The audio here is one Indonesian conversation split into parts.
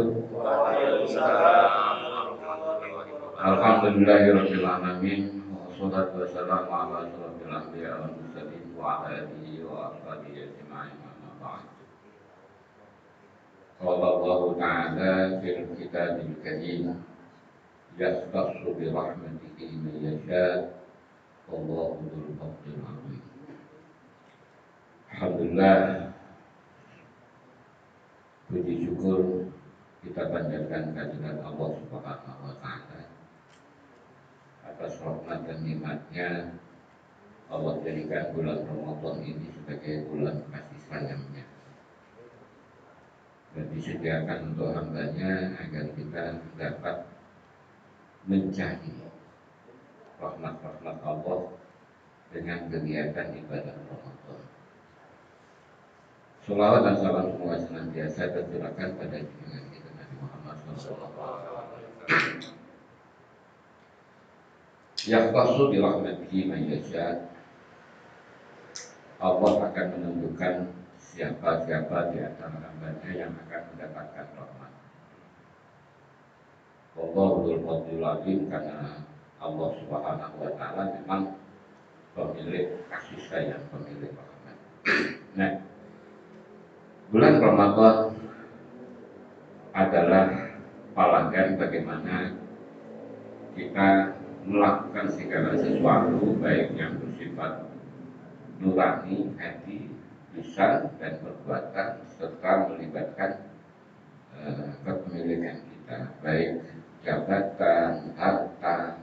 Waalaikumsalam warahmatullahi wabarakatuh. Alhamdulillahirabbil alamin wassalatu wassalamu ala asyrofil anbiya wal mursalin wa ala alihi wa ashabihi ajma'in amma ba'd. Qala Allah ta'ala fil kitabil karim yahtassu bi rahmatihi man yasha wallahu dzul fadlil azim. Alhamdulillah, puji syukur kita panjatkan kehadirat Allah Subhanahu wa taala atas rahmat dan nikmatnya. Allah jadikan bulan Ramadan ini sebagai bulan kasih sayangnya dan disediakan untuk hambanya agar kita dapat mencari rahmat-rahmat Allah dengan kegiatan ibadah Ramadan. Salawat dan salam semua senantiasa tercurahkan pada junjungan kita Nabi Muhammad SAW. Yahtassu bi rahmatihi man yasha. Allah akan menentukan siapa-siapa di antara hambanya yang akan mendapatkan rahmat. Wallahu dzul fadlil azim, karena Allah Subhanahu wa taala memang pemilik kasih sayang, pemilik rahmat. Nah, bulan Ramadan adalah pelajaran bagaimana kita melakukan segala sesuatu baik yang bersifat nurani, hati, lisan dan perbuatan serta melibatkan kepemilikan kita baik jabatan, harta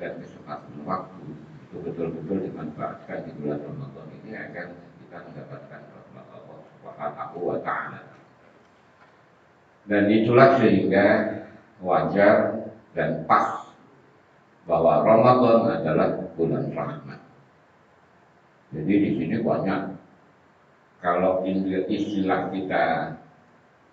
dan kesempatan waktu itu betul-betul dimanfaatkan di bulan Ramadan ini agar kita mendapatkan rahmat Allah Subhanahu wa taala. Dan itulah sehingga wajar dan pas bahwa Ramadan adalah bulan rahmat. Jadi di sini banyak, kalau istilah kita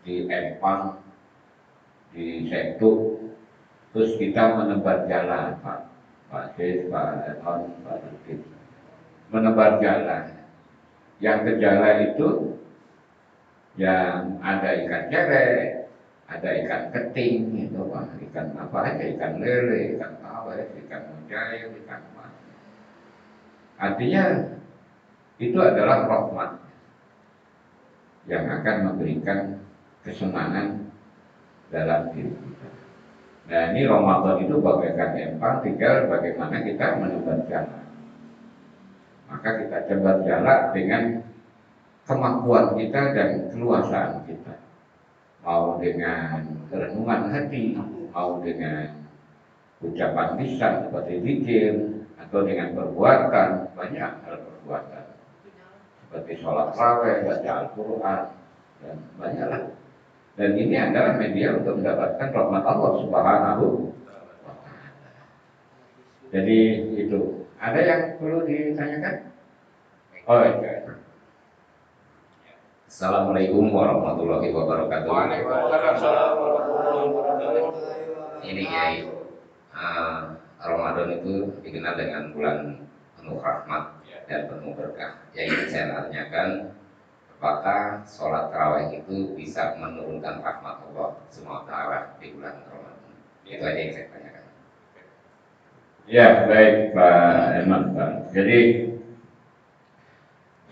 di empang, di setu, terus kita menebar jalan, Pak Sis, Pak Eton, Pak Rukit, menebar jalan. Yang ke jalan itu yang ada ikan cere, ada ikan keting, itu Pak, ikan apa aja, ikan lele, ikan tawes, ikan mujair, ikan mas. Artinya itu adalah rahmat yang akan memberikan kesenangan dalam diri kita. Nah, ini Ramadan itu bagaikan empang, tinggal bagaimana kita menebar jalan. Maka kita coba jalan dengan kemampuan kita dan keluasaan kita. Mau dengan renungan hati, mau dengan ucapan lisan seperti zikir, atau dengan perbuatan, banyak hal perbuatan seperti sholat tarawih, baca Al-Quran, dan banyaklah. Dan ini adalah media untuk mendapatkan rahmat Allah Subhanahu wa taala. Jadi itu. Ada yang perlu ditanyakan? Oh iya. Assalamualaikum warahmatullahi wabarakatuh. Waalaikumsalam warahmatullahi wabarakatuh. Ini Kiai, Ramadan itu dikenal dengan bulan penuh rahmat dan penuh berkah. Yang ingin saya tanyakan, apakah sholat tarawih itu bisa menurunkan rahmat Allah Subhanahu wa taala di bulan Ramadan? Itu aja yang saya tanyakan. Ya, baik Pak Eman, Pak. Jadi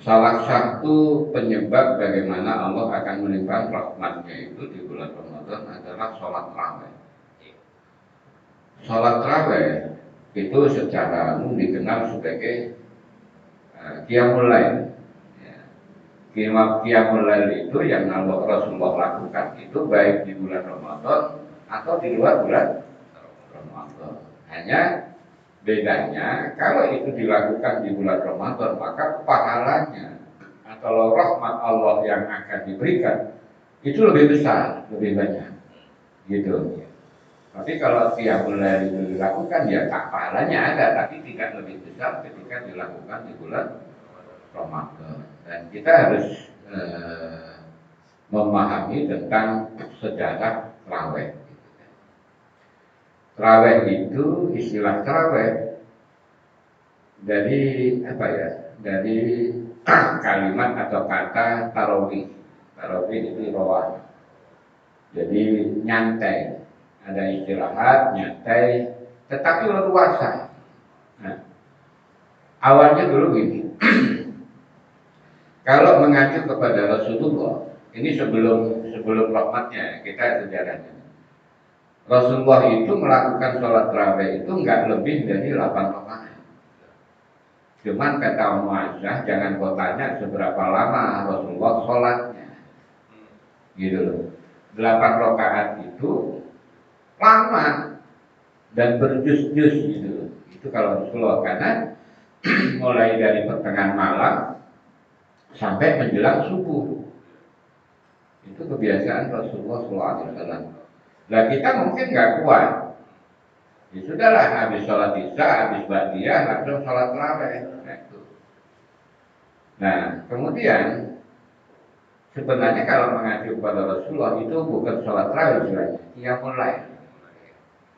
salah satu penyebab bagaimana Allah akan melimpahkan rahmatnya itu di bulan Ramadan adalah sholat tarawih. Sholat tarawih itu secara umum dikenal sebagai qiyamul lail. Qiyamul lail itu yang Rasulullah lakukan itu baik di bulan Ramadan atau di luar bulan Ramadan. Hanya bedanya kalau itu dilakukan di bulan Ramadan, maka pahalanya atau rahmat Allah yang akan diberikan itu lebih besar, lebih banyak, gitu. Tapi kalau qiyamul lail itu dilakukan, ya pahalanya ada, tapi tidak lebih besar ketika dilakukan di bulan Ramadan. Dan kita harus memahami tentang sejarah tarawih. Tarawih itu, istilah tarawih dari apa ya? Dari kalimat atau kata tarawih. Tarawih itu rawah. Jadi nyantai, ada istirahat, nyantai, tetapi leluasa. Nah, awalnya dulu gini, kalau mengacu kepada Rasulullah, ini sebelum sebelum rahmatnya kita sejarahnya. Rasulullah itu melakukan sholat tarawih itu nggak lebih dari 8 rakaat. Cuman kata Muazzah, jangan kau tanya seberapa lama Rasulullah sholatnya, gitu loh. 8 rakaat itu lama dan berjus-jus gitu loh. Itu kalau Rasulullah karena mulai dari pertengahan malam sampai menjelang subuh. Itu kebiasaan Rasulullah SAW. Nah kita mungkin nggak kuat. Ya sudahlah, habis sholat isya, habis ba'diyah, langsung sholat tarawih. Nah, itu. Nah, kemudian sebenarnya kalau mengacu kepada Rasulullah itu bukan sholat tarawih istilahnya, ia mulai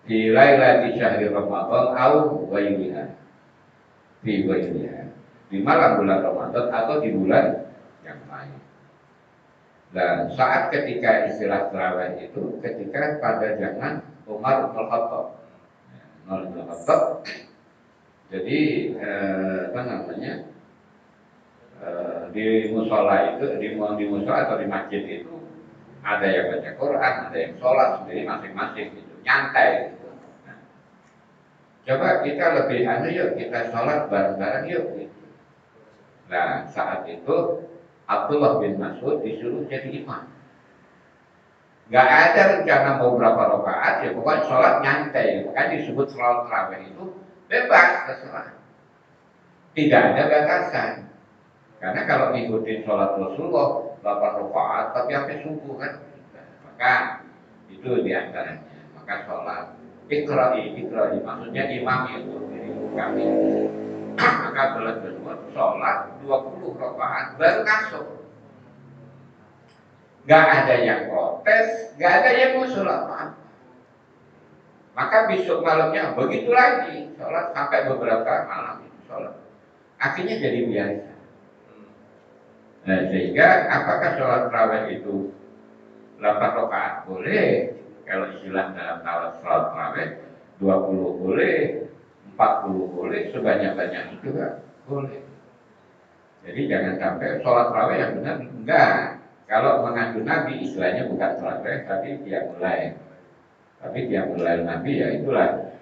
di lailati syahri Ramadan au ghairiha, di ghairiha, di malam bulan Ramadan atau di bulan yang lain. Dan saat ketika istilah tarawih itu ketika pada zaman Umar bin Khattab. Umar bin Khattab. Jadi apa namanya, di musola itu di musola atau di masjid itu ada yang baca Quran, ada yang sholat sendiri masing-masing gitu, nyantai gitu. Nah, coba kita lebih yuk kita sholat bareng-bareng yuk gitu. Nah saat itu Abdullah bin Mas'ud disuruh jadi imam. Gak ada rencana mau berapa rakaat, ya pokoknya sholat nyantai. Makanya disebut sholat tarawih itu bebas terserah. Tidak ada batasan. Karena kalau ngikutin sholat Rasulullah 8 rakaat tapi sampai subuh kan, maka itu diantaranya. Maka sholat ikra'i maksudnya imam itu kami. Maka bulan tersebut sholat 20 rakaat baru masuk. Gak ada yang protes, gak ada yang mau sholat maaf. Maka besok malamnya begitu lagi sholat sampai beberapa malam itu sholat. Akhirnya jadi biasa. Nah, sehingga apakah sholat tarawih itu 8 rakaat boleh? Kalau istilah dalam sholat tarawih 20 boleh, 40 boleh, sebanyak-banyak itu juga boleh. Jadi jangan sampai sholat tarawih yang benar enggak. Kalau mengacu Nabi istilahnya bukan tarawih tapi dia mulai. Tapi dia mulai Nabi ya itulah.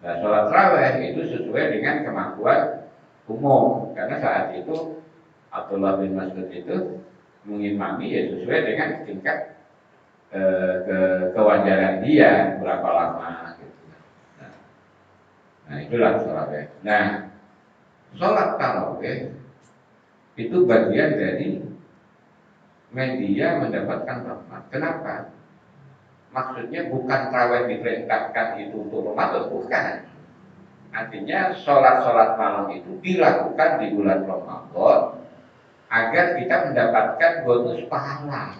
Nah, sholat tarawih itu sesuai dengan kemampuan umum karena saat itu Abdullah bin Mas'ud itu mengimami ya sesuai dengan tingkat kewajaran dia berapa lama gitu. Nah itulah tarawih. Nah sholat tarawih itu bagian dari media mendapatkan rahmat. Kenapa? Maksudnya bukan tarawih diperintahkan itu untuk Ramadan, bukan. Artinya sholat-sholat malam itu dilakukan di bulan Ramadan agar kita mendapatkan bonus pahala.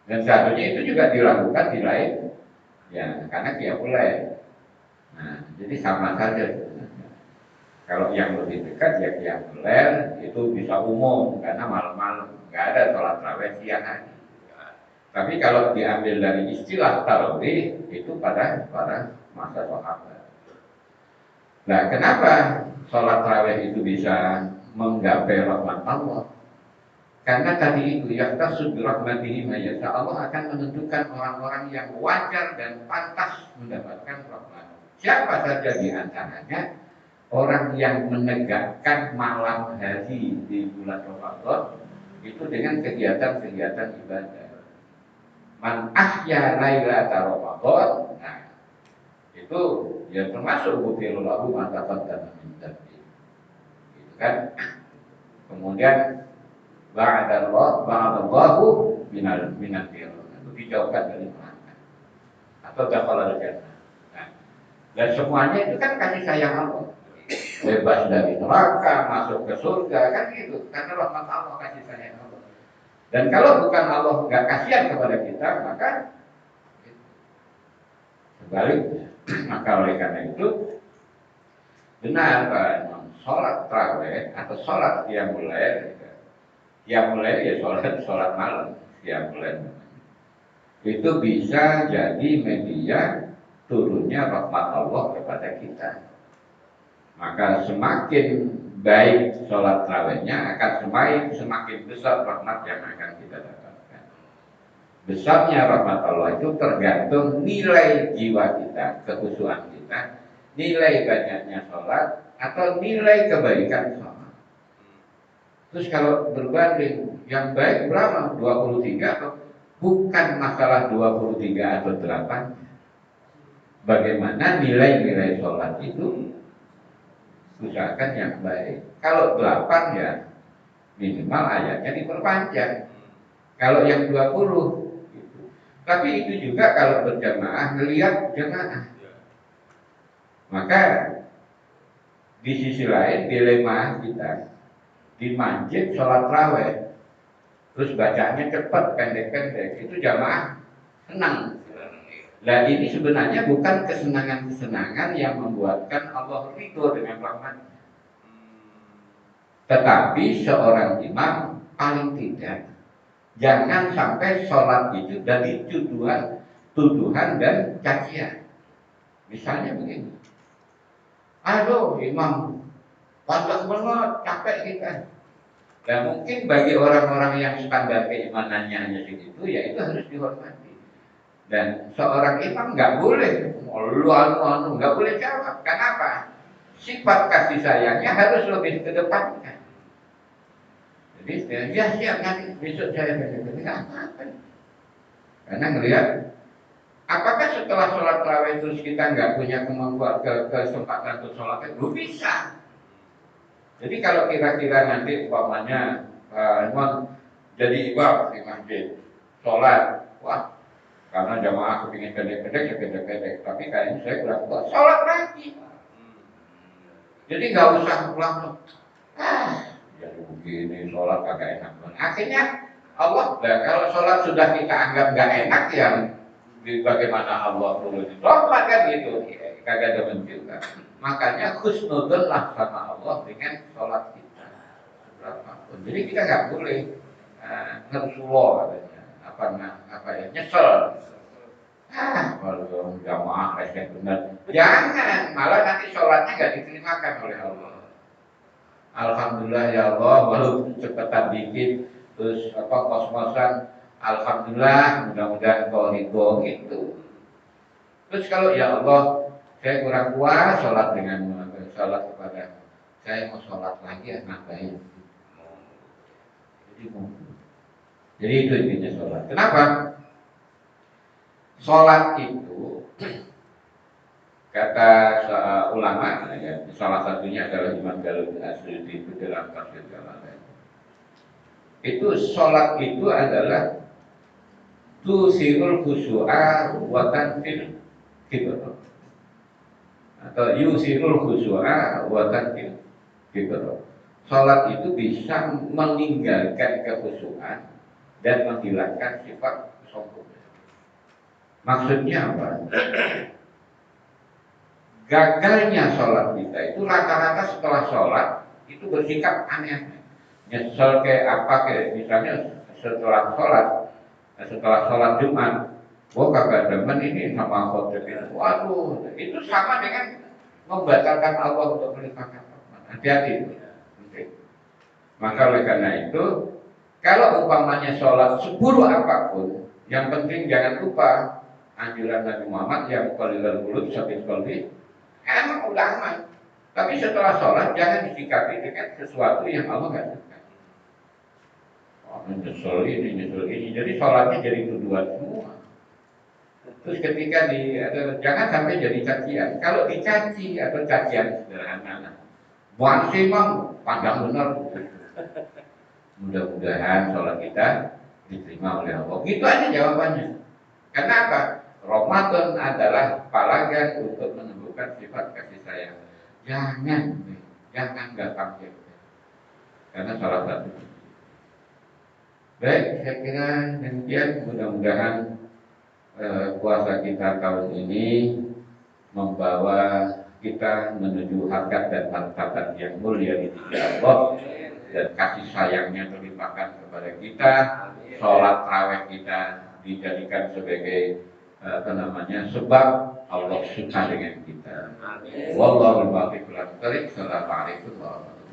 Dan seharusnya itu juga dilakukan di lain, ya karena qiyamul lail. Nah, jadi sama saja sebenarnya. Kalau yang lebih dekat ya qiyamul lail itu bisa umum karena malam-malam nggak ada sholat tarawih siang hari. Tapi kalau diambil dari istilah tarawih itu pada masa sahabat. Nah, kenapa sholat tarawih itu bisa menggapai rahmat Allah? Karena tadi itu ya tasud rahmatihi mayasa, Allah akan menentukan orang-orang yang wajar dan pantas mendapatkan rahmat. Siapa saja di antaranya orang yang menegakkan malam hari di bulan Ramadan itu dengan kegiatan-kegiatan ibadah. Man ahya lailata Ramadan, nah itu ya termasuk bukirul lahu mata dan min gitu kan. Kemudian ba'adallahu minal bir, itu dijauhkan dari neraka atau dakhala jannah. Nah, dan semuanya itu kan kasih sayang Allah, bebas dari neraka, masuk ke surga kan gitu, karena rahmat Allah, kasih sayang Allah. Dan kalau bukan Allah nggak kasihan kepada kita, maka sebaliknya. Maka oleh karena itu benar bahwa sholat tarawih atau sholat qiyamul lail, qiyamul lail ya sholat malam qiyamul lail. itu bisa jadi media turunnya rahmat Allah kepada kita. Maka semakin baik sholat tarawihnya akan semakin besar rahmat yang akan kita dapatkan. Besarnya rahmat Allah itu tergantung nilai jiwa kita, kekhusyuan kita, nilai banyaknya sholat atau nilai kebaikan sholat. Terus kalau berbanding yang baik berapa? 23 atau bukan masalah 23 atau 8. Bagaimana nilai-nilai sholat itu usahakan yang baik. Kalau 8 ya minimal ayatnya diperpanjang. Kalau yang 20 gitu. Tapi itu juga kalau berjamaah, ngelihat jamaah. Maka di sisi lain dilema kita di masjid sholat tarawih, terus bacaannya cepat, pendek-pendek, itu jamaah senang. Nah ini sebenarnya bukan kesenangan-kesenangan yang membuatkan Allah ridho dengan rahmat. Tetapi seorang imam paling tidak jangan sampai sholat itu dari tuduhan dan cacian. Misalnya begini, aduh imam banyak banget, capek kita. Dan mungkin bagi orang-orang yang standar keimanannya hanya segitu, ya itu harus dihormati. Dan seorang imam nggak boleh nggak boleh jawab. Kenapa? Sifat kasih sayangnya harus lebih kedepankan. Jadi ya siap nanti besok saya nggak apa-apa. Karena ngelihat apakah setelah sholat tarawih terus kita nggak punya kemampuan kesempatan untuk sholat itu bisa. Jadi kalau kira-kira nanti umpamanya memang jadi imam di masjid sholat, wah karena jamaah kepingin pendek-pendek ya pendek-pendek, tapi kayaknya saya kurang kuat sholat lagi. Jadi nggak usah pulang, jadi begini sholat kagak enak banget. Akhirnya Allah, kalau sholat sudah kita anggap nggak enak ya bagaimana Allah turun rahmat kan gitu, kagak demen juga. Makanya khusnudun lah sama Allah dengan sholat kita berapapun. Jadi kita nggak boleh ngersuloh katanya, apa ya nyesel. Kalau jamaah resek benar, jangan malah nanti sholatnya nggak diterimakan oleh Allah. Alhamdulillah ya Allah, walaupun cepetan dikit, terus kos-kosan, alhamdulillah, mudah-mudahan kau ridho gitu. Terus kalau ya Allah, saya kurang kuat sholat dengan sholat kepada, saya mau sholat lagi ya nambahin. Jadi itu intinya sholat. Kenapa? Sholat itu kata ulama, ya, salah satunya adalah Imam Jalaluddin Asy'ari itu dalam tafsir Jalalain. Itu sholat itu adalah tusirul khusyu'a wa tanfil kibr, atau yusirul khusyu'a wa tanfil kibr. Sholat itu bisa meninggalkan kekhusyuan dan menghilangkan sifat sombong. Maksudnya apa? Gagalnya sholat kita itu rata-rata setelah sholat itu bersikap aneh-aneh. Nyesel kayak apa, kayak misalnya setelah sholat Jumat, gua kagak demen ini sama khotbah itu. Waduh, itu sama dengan membatalkan Allah untuk melimpahkan rahmat. Hati-hati. Maka oleh karena itu, kalau umpamanya sholat seburuk apapun, yang penting jangan lupa anjuran Nabi Muhammad yang qalilul qulub sabit qalbi. Emang udah aman. Tapi setelah sholat jangan disikapi dengan sesuatu yang Allah nggak suka. Oh, nyesel ini. Jadi sholatnya jadi tuduhan semua. Terus ketika jangan sampai jadi cacian. Kalau dicaci atau cacian sederhana, masih memang pandang benar. Mudah-mudahan sholat kita diterima oleh Allah. Gitu aja jawabannya. Karena apa? Ramadan adalah palagan untuk menumbuhkan sifat kasih sayang. Jangan gampang ya. Karena salah satu. Baik, saya kira demikian. Mudah-mudahan puasa kita tahun ini membawa kita menuju harkat dan martabat yang mulia di sisi Allah, dan kasih sayangnya terlimpahkan kepada kita, sholat tarawih kita dijadikan sebagai sebab Allah suka dengan kita. Amin. Wallahu a'lam bishawab. Assalamualaikum warahmatullahi wabarakatuh.